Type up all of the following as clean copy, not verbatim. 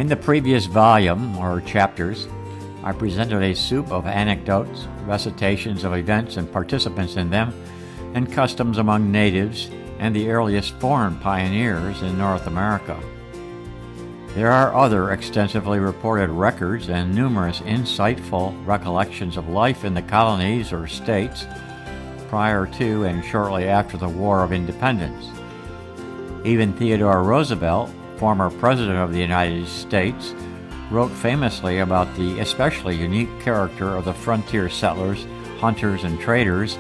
In the previous volume, or chapters, I presented a soup of anecdotes, recitations of events and participants in them, and customs among natives and the earliest foreign pioneers in North America. There are other extensively reported records and numerous insightful recollections of life in the colonies or states prior to and shortly after the War of Independence. Even Theodore Roosevelt, former President of the United States, wrote famously about the especially unique character of the frontier settlers, hunters, and traders,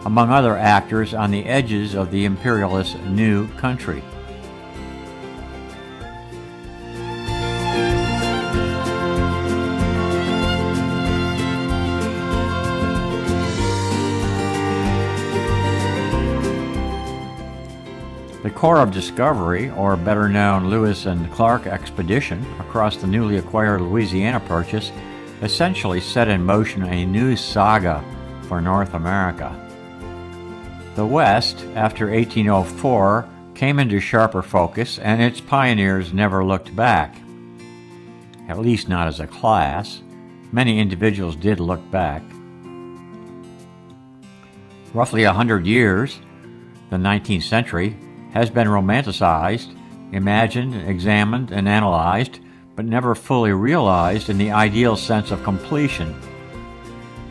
among other actors on the edges of the imperialist new country. The Corps of Discovery, or better known Lewis and Clark expedition across the newly acquired Louisiana Purchase, essentially set in motion a new saga for North America. The West, after 1804, came into sharper focus, and its pioneers never looked back. At least not as a class. Many individuals did look back. Roughly 100 years, the 19th century, has been romanticized, imagined, examined, and analyzed, but never fully realized in the ideal sense of completion.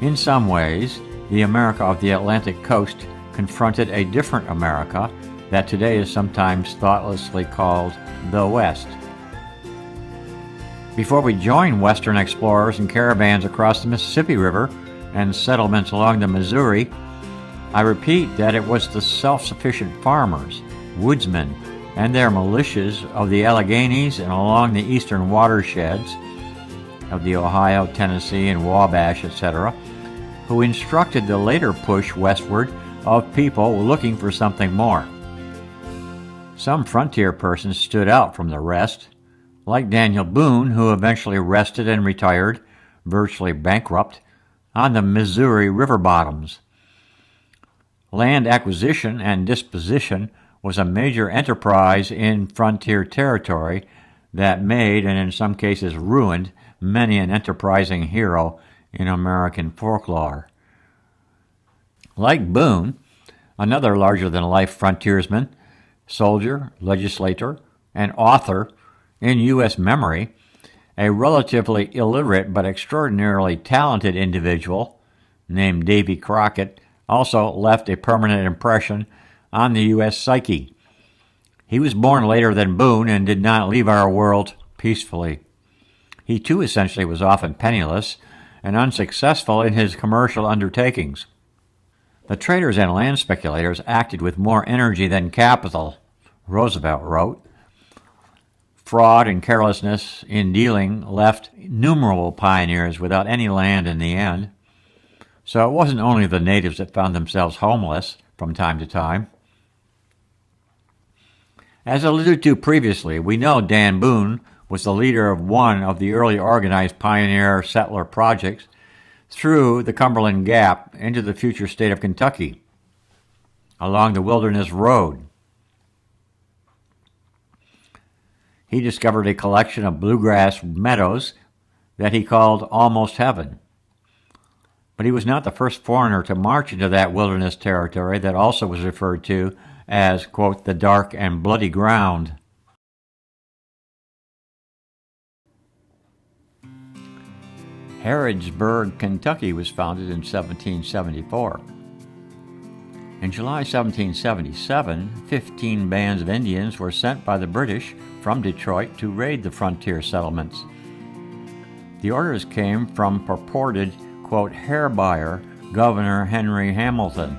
In some ways, the America of the Atlantic coast confronted a different America that today is sometimes thoughtlessly called the West. Before we join Western explorers and caravans across the Mississippi River and settlements along the Missouri, I repeat that it was the self-sufficient farmers, woodsmen, and their militias of the Alleghenies and along the eastern watersheds of the Ohio, Tennessee, and Wabash, etc., who instructed the later push westward of people looking for something more. Some frontier persons stood out from the rest, like Daniel Boone, who eventually rested and retired, virtually bankrupt, on the Missouri river bottoms. Land acquisition and disposition was a major enterprise in frontier territory that made, and in some cases ruined, many an enterprising hero in American folklore. Like Boone, another larger-than-life frontiersman, soldier, legislator, and author in U.S. memory, a relatively illiterate but extraordinarily talented individual named Davy Crockett also left a permanent impression on the U.S. psyche. He was born later than Boone and did not leave our world peacefully. He too essentially was often penniless and unsuccessful in his commercial undertakings. The traders and land speculators acted with more energy than capital, Roosevelt wrote. Fraud and carelessness in dealing left innumerable pioneers without any land in the end. So it wasn't only the natives that found themselves homeless from time to time. As alluded to previously, we know Dan Boone was the leader of one of the early organized pioneer settler projects through the Cumberland Gap into the future state of Kentucky, along the Wilderness Road. He discovered a collection of bluegrass meadows that he called almost heaven. But he was not the first foreigner to march into that wilderness territory that also was referred to as, quote, the dark and bloody ground. Harrodsburg, Kentucky was founded in 1774. In July 1777, 15 bands of Indians were sent by the British from Detroit to raid the frontier settlements. The orders came from purported, quote, hair buyer Governor Henry Hamilton.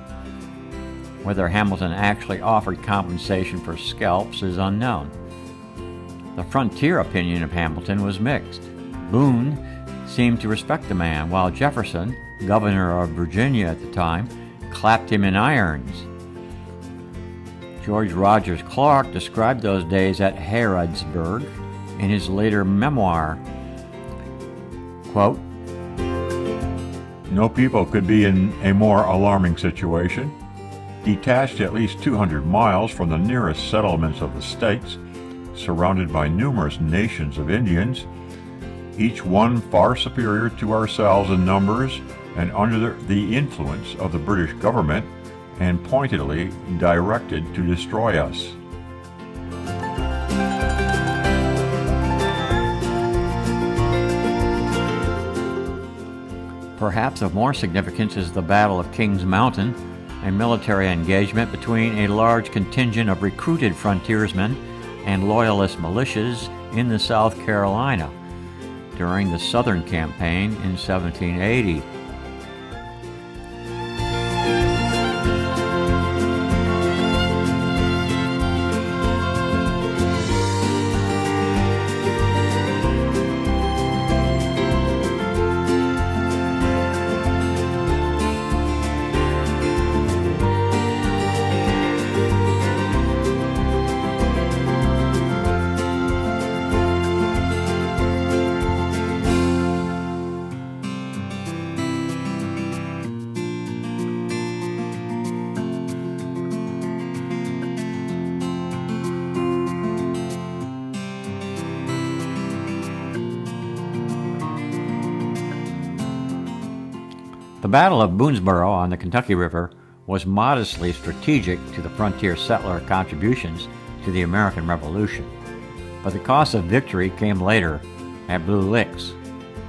Whether Hamilton actually offered compensation for scalps is unknown. The frontier opinion of Hamilton was mixed. Boone seemed to respect the man, while Jefferson, governor of Virginia at the time, clapped him in irons. George Rogers Clark described those days at Harrodsburg in his later memoir. Quote, no people could be in a more alarming situation. Detached at least 200 miles from the nearest settlements of the states, surrounded by numerous nations of Indians, each one far superior to ourselves in numbers and under the influence of the British government and pointedly directed to destroy us. Perhaps of more significance is the Battle of Kings Mountain, a military engagement between a large contingent of recruited frontiersmen and loyalist militias in the South Carolina during the Southern Campaign in 1780. The Battle of Boonesboro on the Kentucky River was modestly strategic to the frontier settler contributions to the American Revolution, but the cost of victory came later at Blue Licks,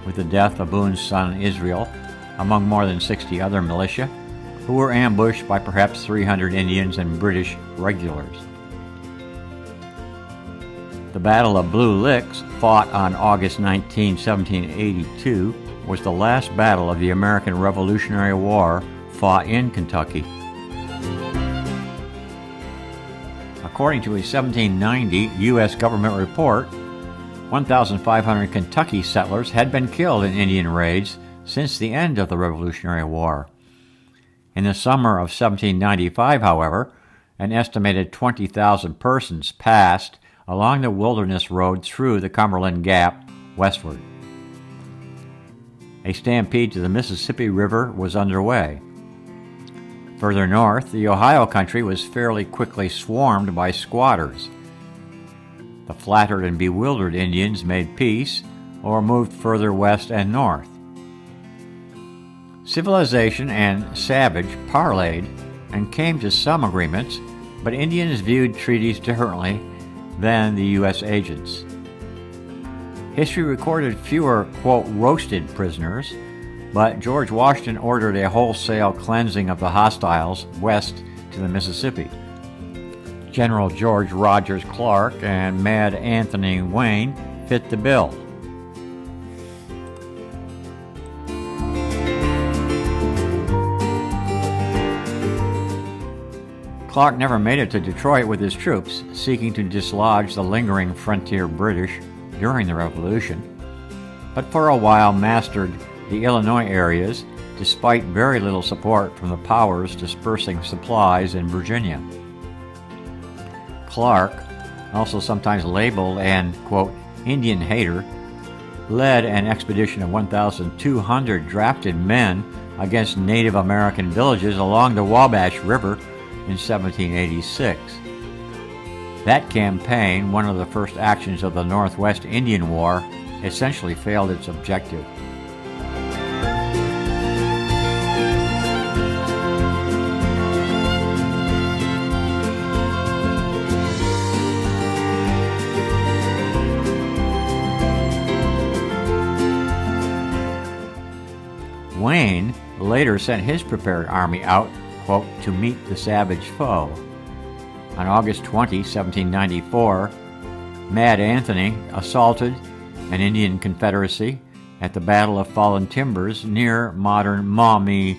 with the death of Boone's son Israel, among more than 60 other militia, who were ambushed by perhaps 300 Indians and British regulars. The Battle of Blue Licks, fought on August 19, 1782, was the last battle of the American Revolutionary War fought in Kentucky. According to a 1790 U.S. government report, 1,500 Kentucky settlers had been killed in Indian raids since the end of the Revolutionary War. In the summer of 1795, however, an estimated 20,000 persons passed along the wilderness road through the Cumberland Gap westward. A stampede to the Mississippi River was underway. Further north, the Ohio country was fairly quickly swarmed by squatters. The flattered and bewildered Indians made peace or moved further west and north. Civilization and savage parlayed and came to some agreements, but Indians viewed treaties differently than the U.S. agents. History recorded fewer, quote, roasted prisoners, but George Washington ordered a wholesale cleansing of the hostiles west to the Mississippi. General George Rogers Clark and Mad Anthony Wayne fit the bill. Clark never made it to Detroit with his troops, seeking to dislodge the lingering frontier British during the Revolution, but for a while mastered the Illinois areas despite very little support from the powers dispersing supplies in Virginia. Clark, also sometimes labeled an, quote, Indian hater, led an expedition of 1,200 drafted men against Native American villages along the Wabash River in 1786. That campaign, one of the first actions of the Northwest Indian War, essentially failed its objective. Wayne later sent his prepared army out, quote, to meet the savage foe. On August 20, 1794, Mad Anthony assaulted an Indian confederacy at the Battle of Fallen Timbers near modern Maumee,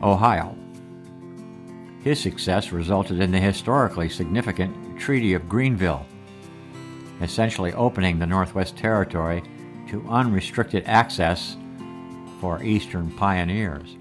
Ohio. His success resulted in the historically significant Treaty of Greenville, essentially opening the Northwest Territory to unrestricted access for Eastern pioneers.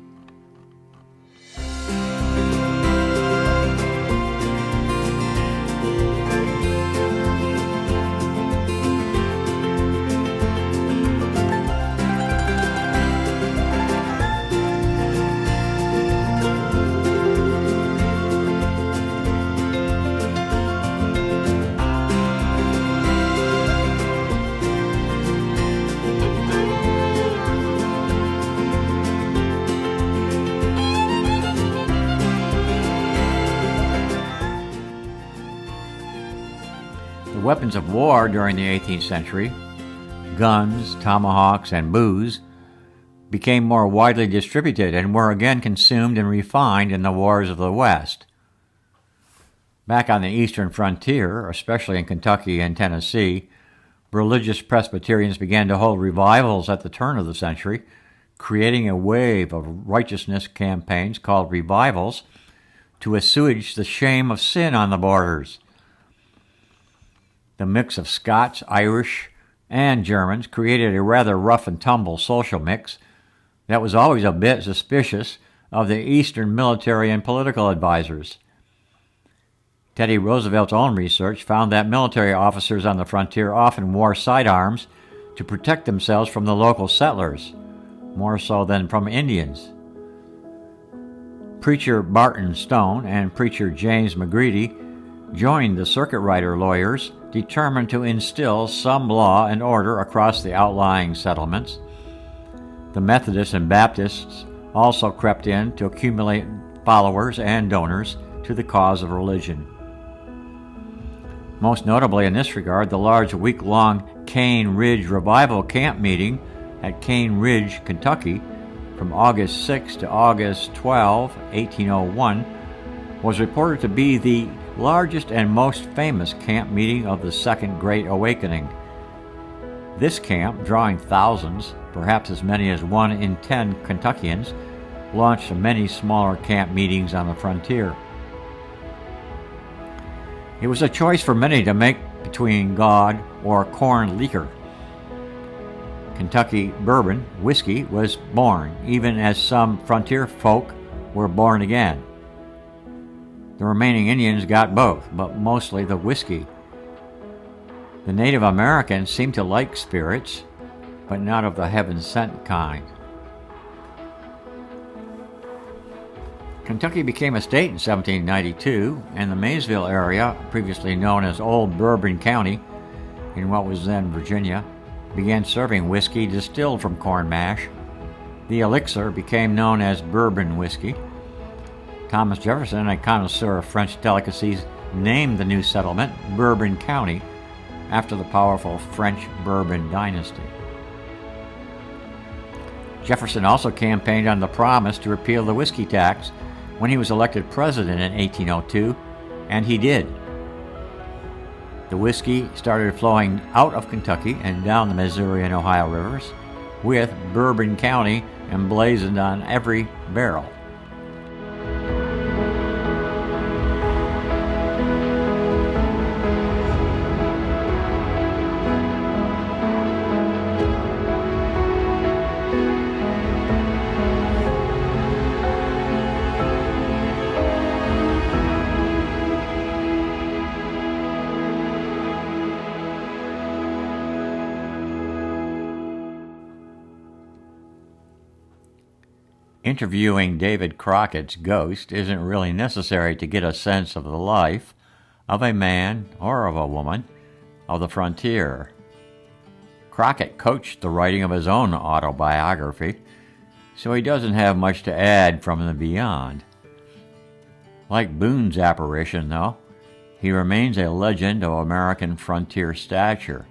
weapons of war during the 18th century, guns, tomahawks, and booze, became more widely distributed and were again consumed and refined in the wars of the West. Back on the eastern frontier, especially in Kentucky and Tennessee, religious Presbyterians began to hold revivals at the turn of the century, creating a wave of righteousness campaigns called revivals to assuage the shame of sin on the borders. The mix of Scots, Irish, and Germans created a rather rough and tumble social mix that was always a bit suspicious of the Eastern military and political advisors. Teddy Roosevelt's own research found that military officers on the frontier often wore sidearms to protect themselves from the local settlers, more so than from Indians. Preacher Barton Stone and preacher James McGready joined the circuit rider lawyers determined to instill some law and order across the outlying settlements. The Methodists and Baptists also crept in to accumulate followers and donors to the cause of religion. Most notably in this regard, the large week-long Cane Ridge Revival Camp meeting at Cane Ridge, Kentucky, from August 6 to August 12, 1801, was reported to be the largest and most famous camp meeting of the Second Great Awakening. This camp, drawing thousands, perhaps as many as 1 in 10 Kentuckians, launched many smaller camp meetings on the frontier. It was a choice for many to make between God or corn liquor. Kentucky bourbon, whiskey, was born, even as some frontier folk were born again. The remaining Indians got both, but mostly the whiskey. The Native Americans seemed to like spirits, but not of the heaven-sent kind. Kentucky became a state in 1792, and the Maysville area, previously known as Old Bourbon County, in what was then Virginia, began serving whiskey distilled from corn mash. The elixir became known as bourbon whiskey. Thomas Jefferson, a connoisseur of French delicacies, named the new settlement Bourbon County after the powerful French Bourbon dynasty. Jefferson also campaigned on the promise to repeal the whiskey tax when he was elected president in 1802, and he did. The whiskey started flowing out of Kentucky and down the Missouri and Ohio rivers, with Bourbon County emblazoned on every barrel. Interviewing David Crockett's ghost isn't really necessary to get a sense of the life of a man or of a woman of the frontier. Crockett coached the writing of his own autobiography, so he doesn't have much to add from the beyond. Like Boone's apparition, though, he remains a legend of American frontier stature.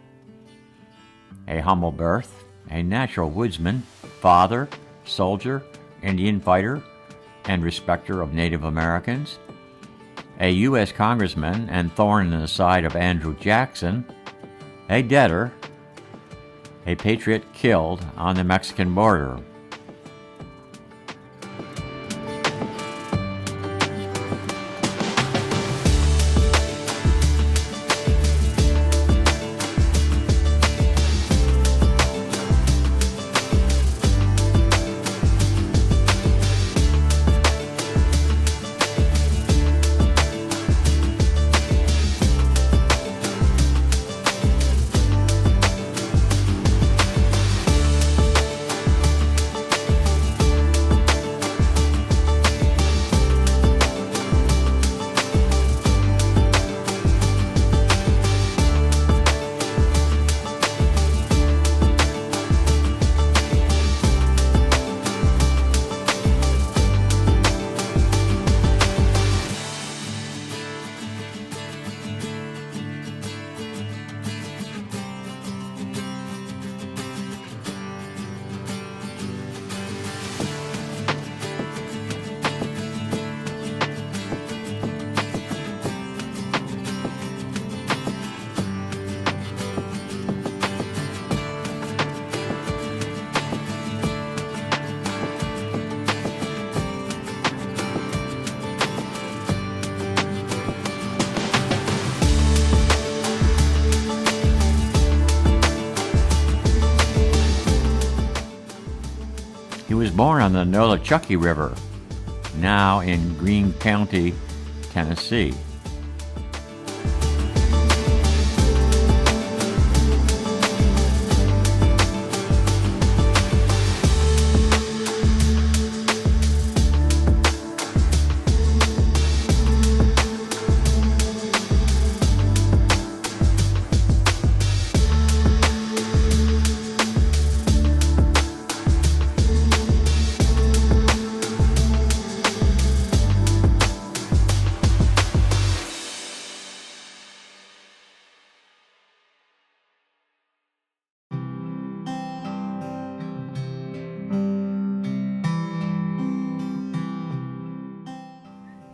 A humble birth, a natural woodsman, father, soldier, Indian fighter, and respecter of Native Americans, a U.S. congressman and thorn in the side of Andrew Jackson, a debtor, a patriot killed on the Mexican border. born on the Nolichucky River, now in Greene County, Tennessee.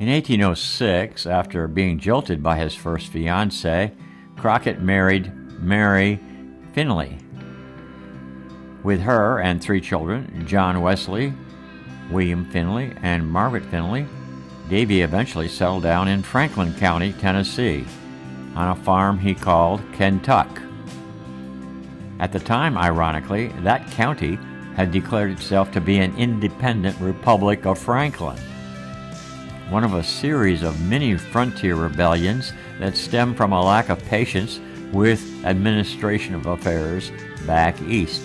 In 1806, after being jilted by his first fiancée, Crockett married Mary Finley. With her and 3 children, John Wesley, William Finley, and Margaret Finley, Davy eventually settled down in Franklin County, Tennessee, on a farm he called Kentuck. At the time, ironically, that county had declared itself to be an independent Republic of Franklin, one of a series of mini-frontier rebellions that stem from a lack of patience with administration of affairs back east.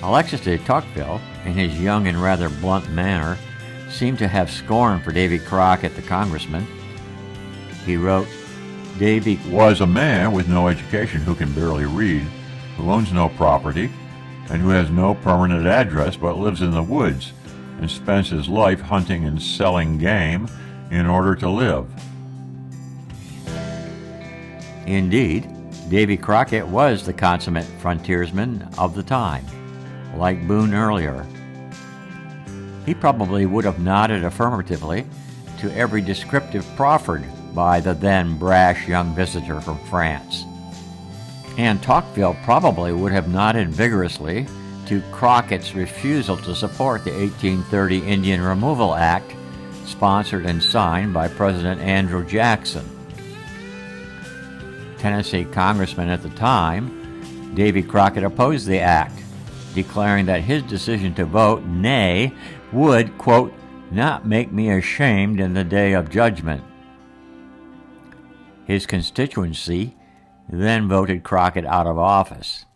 Alexis de Tocqueville, in his young and rather blunt manner, seemed to have scorn for Davy Crockett, the congressman. He wrote, "Davy was a man with no education who can barely read, who owns no property, and who has no permanent address but lives in the woods and spends his life hunting and selling game in order to live." Indeed, Davy Crockett was the consummate frontiersman of the time, like Boone earlier. He probably would have nodded affirmatively to every descriptive proffered by the then brash young visitor from France. And Tocqueville probably would have nodded vigorously to Crockett's refusal to support the 1830 Indian Removal Act, sponsored and signed by President Andrew Jackson. Tennessee congressman at the time, Davy Crockett opposed the act, declaring that his decision to vote nay would, quote, "not make me ashamed in the day of judgment." His constituency then voted Crockett out of office.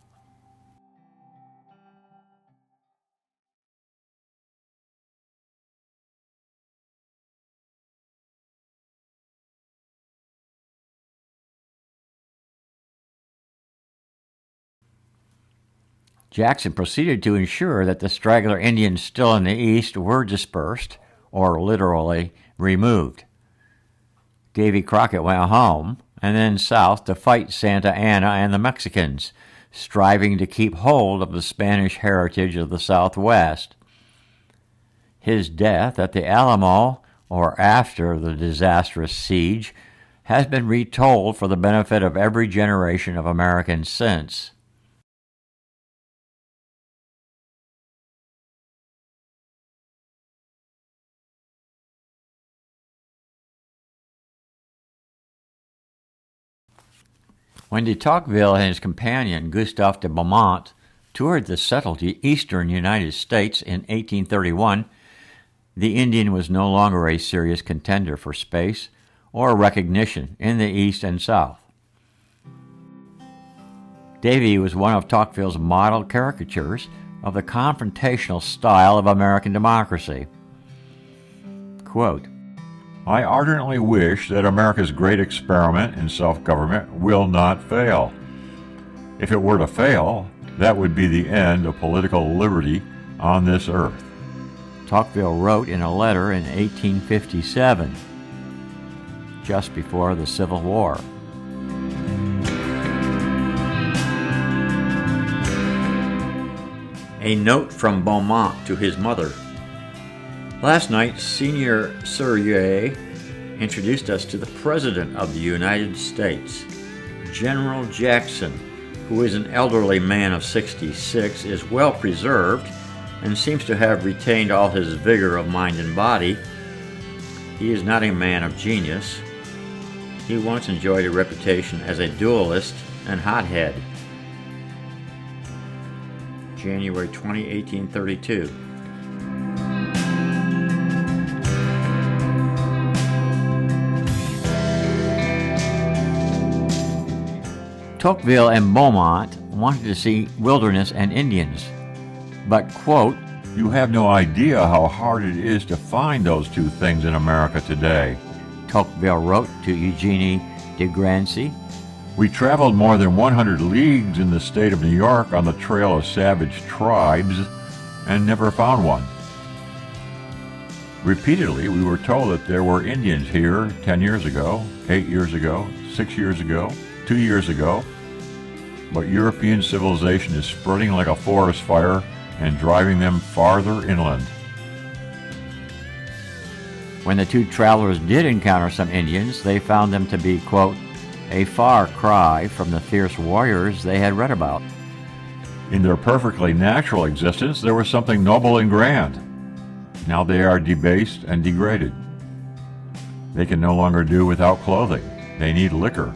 Jackson proceeded to ensure that the straggler Indians still in the east were dispersed, or literally removed. Davy Crockett went home and then south to fight Santa Anna and the Mexicans, striving to keep hold of the Spanish heritage of the Southwest. His death at the Alamo, or after the disastrous siege, has been retold for the benefit of every generation of Americans since. When de Tocqueville and his companion Gustave de Beaumont toured the settled eastern United States in 1831, the Indian was no longer a serious contender for space or recognition in the East and South. Davy was one of Tocqueville's model caricatures of the confrontational style of American democracy. Quote, I ardently wish that America's great experiment in self-government will not fail. If it were to fail, that would be the end of political liberty on this earth. Tocqueville wrote in a letter in 1857, just before the Civil War. A note from Beaumont to his mother. Last night, Senior Serrier introduced us to the President of the United States. General Jackson, who is an elderly man of 66, is well preserved and seems to have retained all his vigor of mind and body. He is not a man of genius. He once enjoyed a reputation as a duelist and hothead. January 20, 1832. Tocqueville and Beaumont wanted to see wilderness and Indians, but, quote, You have no idea how hard it is to find those two things in America today. Tocqueville wrote to Eugenie de Grancy. We traveled more than 100 leagues in the state of New York on the trail of savage tribes and never found one. Repeatedly, we were told that there were Indians here 10 years ago, 8 years ago, 6 years ago, 2 years ago, but European civilization is spreading like a forest fire and driving them farther inland. When the two travelers did encounter some Indians, they found them to be, quote, a far cry from the fierce warriors they had read about. In their perfectly natural existence, there was something noble and grand. Now they are debased and degraded. They can no longer do without clothing. They need liquor,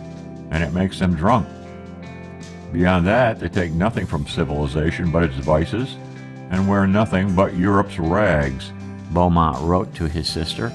and it makes them drunk. Beyond that, they take nothing from civilization but its vices, and wear nothing but Europe's rags. Beaumont wrote to his sister.